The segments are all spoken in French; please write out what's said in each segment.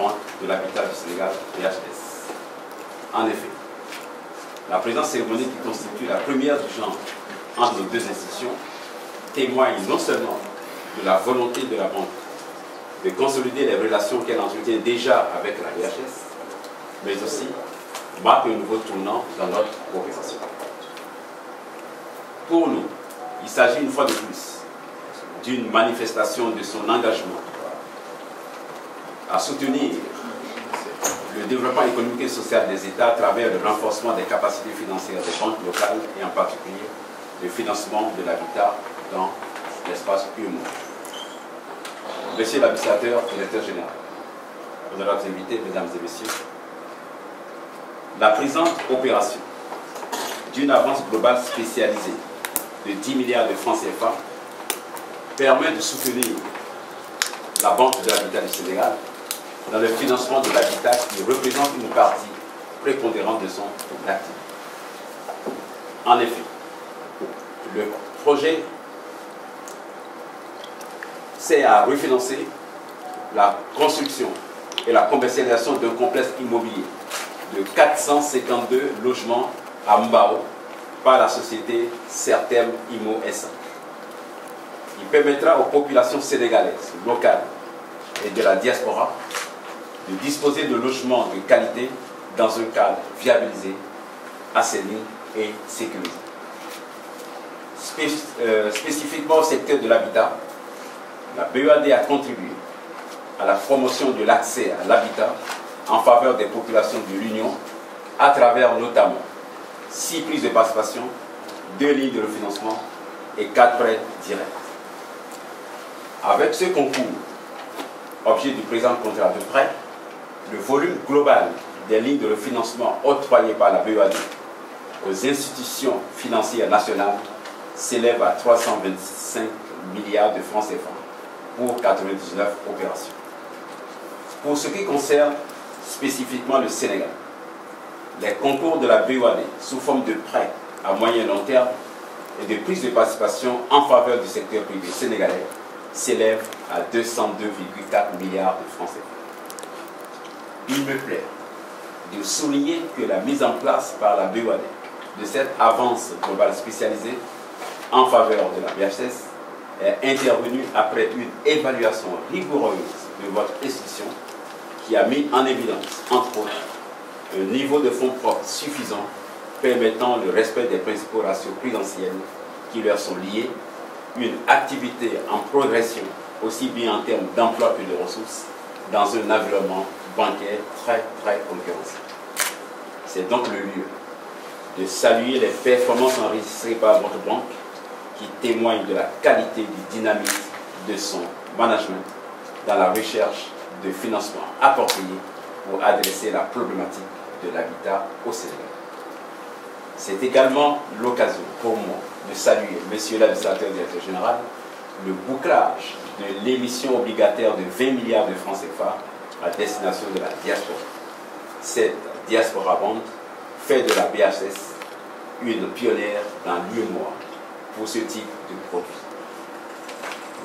Banque de l'Habitat du Sénégal, BHS. En effet, la présente cérémonie qui constitue la première du genre entre nos deux institutions témoigne non seulement de la volonté de la Banque de consolider les relations qu'elle entretient déjà avec la BHS, mais aussi marque un nouveau tournant dans notre coopération. Pour nous, il s'agit une fois de plus d'une manifestation de son engagement à soutenir le développement économique et social des États à travers le renforcement des capacités financières des banques locales et en particulier le financement de l'habitat dans l'espace humain. Monsieur l'administrateur, directeur général, honorables invités, mesdames et messieurs, la présente opération d'une avance globale spécialisée de 10 milliards de francs CFA permet de soutenir la Banque de l'Habitat du Sénégal dans le financement de l'habitat qui représente une partie prépondérante de son activité. En effet, le projet sert à refinancer la construction et la commercialisation d'un complexe immobilier de 452 logements à Mbao par la société Certem Immo SA. Il permettra aux populations sénégalaises, locales et de la diaspora de disposer de logements de qualité dans un cadre viabilisé, assaini et sécurisé. Spécifiquement au secteur de l'habitat, la BEAD a contribué à la promotion de l'accès à l'habitat en faveur des populations de l'Union à travers notamment 6 prises de participation, 2 lignes de refinancement et 4 prêts directs. Avec ce concours, objet du présent contrat de prêt, le volume global des lignes de refinancement octroyées par la BEAD aux institutions financières nationales s'élève à 325 milliards de francs CFA pour 99 opérations. Pour ce qui concerne spécifiquement le Sénégal, les concours de la BEAD sous forme de prêts à moyen et long terme et de prise de participation en faveur du secteur privé sénégalais s'élèvent à 202,4 milliards de francs CFA. Il me plaît de souligner que la mise en place par la BEAD de cette avance globale spécialisée en faveur de la BHS est intervenue après une évaluation rigoureuse de votre institution qui a mis en évidence, entre autres, un niveau de fonds propres suffisant permettant le respect des principaux ratios prudentiels qui leur sont liés, une activité en progression aussi bien en termes d'emploi que de ressources dans un environnement bancaire très concurrentiel. C'est donc le lieu de saluer les performances enregistrées par votre banque qui témoignent de la qualité du dynamisme de son management dans la recherche de financement approprié pour adresser la problématique de l'habitat au Sénégal. C'est également l'occasion pour moi de saluer, monsieur l'administrateur directeur général, le bouclage de l'émission obligataire de 20 milliards de francs CFA à destination de la diaspora. Cette diaspora bond fait de la BHS une pionnière dans l'UEMOA pour ce type de produit.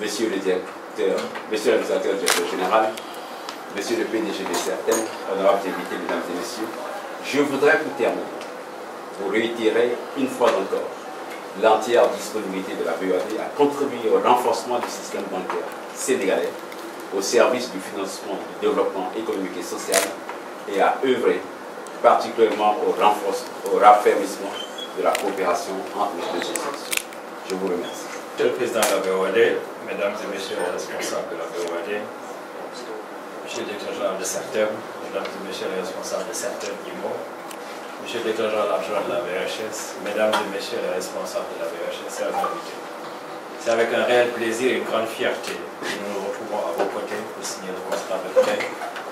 Monsieur le directeur, monsieur l'administrateur directeur général, monsieur le PDG de Certem, honorables invités, mesdames et messieurs, je voudrais pour terminer vous réitérer une fois encore l'entière disponibilité de la BEAD à contribuer au renforcement du système bancaire sénégalais au service du financement du développement économique et social et à œuvrer particulièrement au raffermissement de la coopération entre les deux institutions. Je vous remercie. Monsieur le Président de la BEAD, Mesdames et Messieurs les responsables de la BEAD, Monsieur le Directeur général de Certem, Mesdames et Messieurs les responsables de Certem Immo, Monsieur le Directeur général adjoint de la BHS, Mesdames et Messieurs les responsables de la BHS, chers invités. C'est avec un réel plaisir et une grande fierté que nous nous retrouvons à vos côtés pour signer le contrat de prêt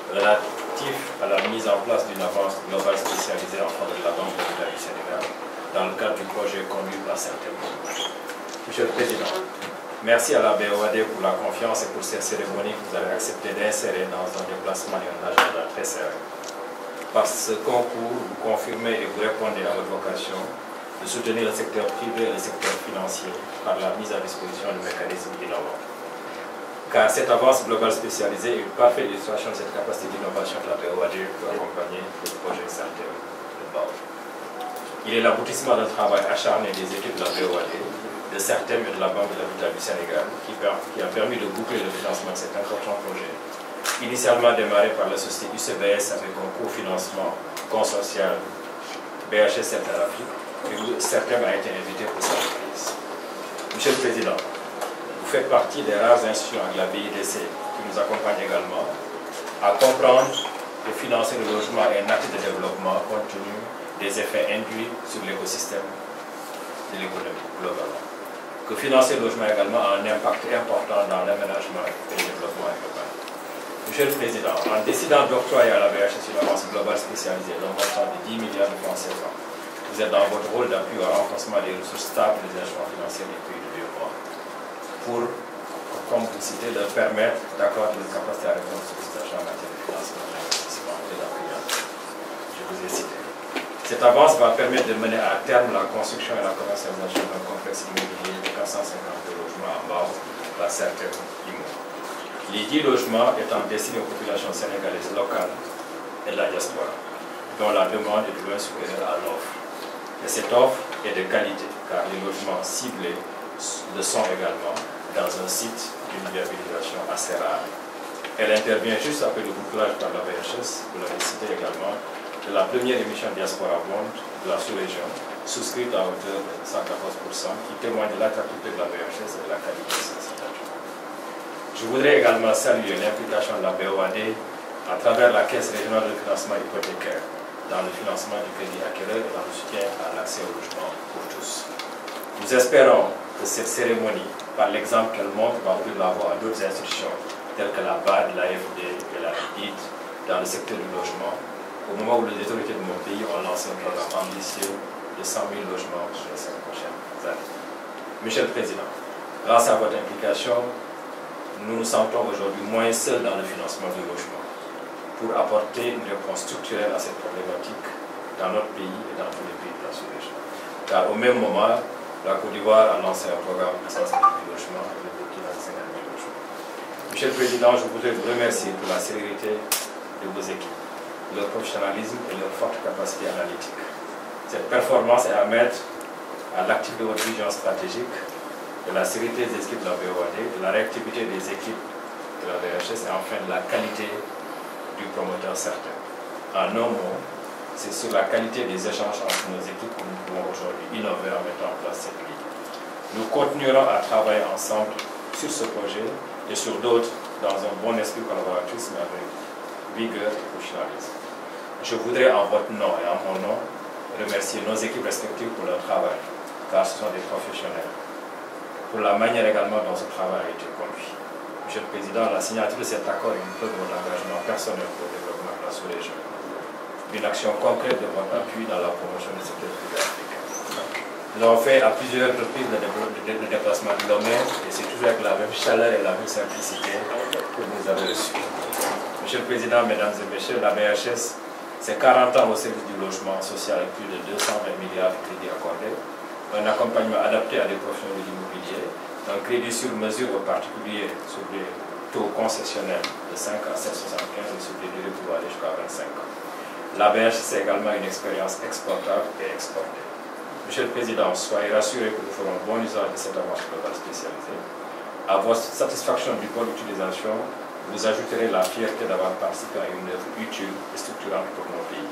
relatif à la mise en place d'une avance globale spécialisée en faveur de la Banque de l'Habitat du Sénégal dans le cadre du projet conduit par Certem. Monsieur le Président, merci à la BEAD pour la confiance et pour ces cérémonies que vous avez accepté d'insérer dans un déplacement et un agenda très serré. Par ce concours, vous confirmez et vous répondez à votre vocation de soutenir le secteur privé et le secteur financier par la mise à disposition de mécanismes innovants. car cette avance globale spécialisée est une parfaite illustration de cette capacité d'innovation de la BOAD pour accompagner le projet sanitaire de BAO. Il est l'aboutissement d'un travail acharné des équipes de la BOAD, de certaines et de la Banque de l'Habitat du Sénégal, qui a permis de boucler le financement de cet important projet, initialement démarré par la société UCBS avec un cofinancement consortial BHS Central Afrique, et où certains a été invité pour cette prise. Monsieur le Président, vous faites partie des rares institutions de la BIDC qui nous accompagnent également à comprendre que financer le logement est un acte de développement compte tenu des effets induits sur l'écosystème de l'économie globalement. Que financer le logement également a un impact important dans l'aménagement et le développement urbain. Monsieur le Président, en décidant d'octroyer à la BHS une avance globale spécialisée d'un montant de 10 milliards de francs CFA, vous êtes dans votre rôle d'appui au renforcement des ressources stables des instruments financiers des pays du développement pour, comme vous citez, leur permettre d'accorder une capacité à répondre aux sollicitations en matière de financement, d'investissement et d'appui. Je vous ai cité. Cette avance va permettre de mener à terme la construction et la commercialisation d'un complexe immobilier de 450 logements en base à certains immeubles. Les 10 logements étant destinés aux populations sénégalaises locales et de la diaspora, dont la demande est de loin supérieure à l'offre. Et cette offre est de qualité, car les logements ciblés le sont également dans un site d'une viabilisation assez rare. Elle intervient juste après le bouclage par la BHS, vous l'avez cité également, de la première émission Diaspora Bond de la sous-région, souscrite à hauteur de 114%, qui témoigne de l'attractivité de la BHS et de la qualité de sa signature. Je voudrais également saluer l'implication de la BOAD à travers la Caisse régionale de financement hypothécaire dans le financement du crédit acquéreur et dans le soutien à l'accès au logement pour tous. Nous espérons que cette cérémonie, par l'exemple qu'elle montre, va ouvrir la voie à d'autres institutions telles que la BAD, l'AFD et la BID dans le secteur du logement, au moment où les autorités de mon pays ont lancé un programme ambitieux de 100 000 logements sur les 5 prochaines années. Monsieur le Président, grâce à votre implication, nous nous sentons aujourd'hui moins seuls dans le financement du logement pour apporter une réponse structurelle à cette problématique dans notre pays et dans tous les pays de la sous-région. Car au même moment, la Côte d'Ivoire a lancé un programme de 150 000 logements et le Burkina de 50 000 logements. Monsieur le Président, je voudrais vous remercier pour la célérité de vos équipes, leur professionnalisme et leur forte capacité analytique. Cette performance est à mettre à l'actif de votre vision stratégique, de la sécurité des équipes de la BOAD, de la réactivité des équipes de la BHS et enfin de la qualité du promoteur certain. En un mot, c'est sur la qualité des échanges entre nos équipes que nous pouvons aujourd'hui innover en mettant en place cette ligne. Nous continuerons à travailler ensemble sur ce projet et sur d'autres dans un bon esprit collaboratif mais avec vigueur et professionnalisme. Je voudrais en votre nom et en mon nom remercier nos équipes respectives pour leur travail, car ce sont des professionnels, pour la manière également dont ce travail a été conduit. Monsieur le Président, la signature de cet accord est une preuve de votre engagement personnel pour le développement de la sous-région, une action concrète de votre appui dans la promotion du secteur privé africain. Nous avons fait à plusieurs reprises le déplacement de Lomé et c'est toujours avec la même chaleur et la même simplicité que vous avez reçu. Monsieur le Président, Mesdames et Messieurs, la BHS, c'est 40 ans au service du logement social avec plus de 220 milliards de crédits accordés, un accompagnement adapté à des professionnels de l'immobilier, un crédit sur mesure aux particuliers sur des taux concessionnels de 5 à 7,75 et sur des durées pouvant aller jusqu'à 25 ans. La BHS, c'est également une expérience exportable et exportée. Monsieur le Président, soyez rassurés que nous ferons bon usage de cette avance globale spécialisée. À votre satisfaction du point d'utilisation, vous ajouterez la fierté d'avoir participé à une œuvre utile et structurante pour nos pays.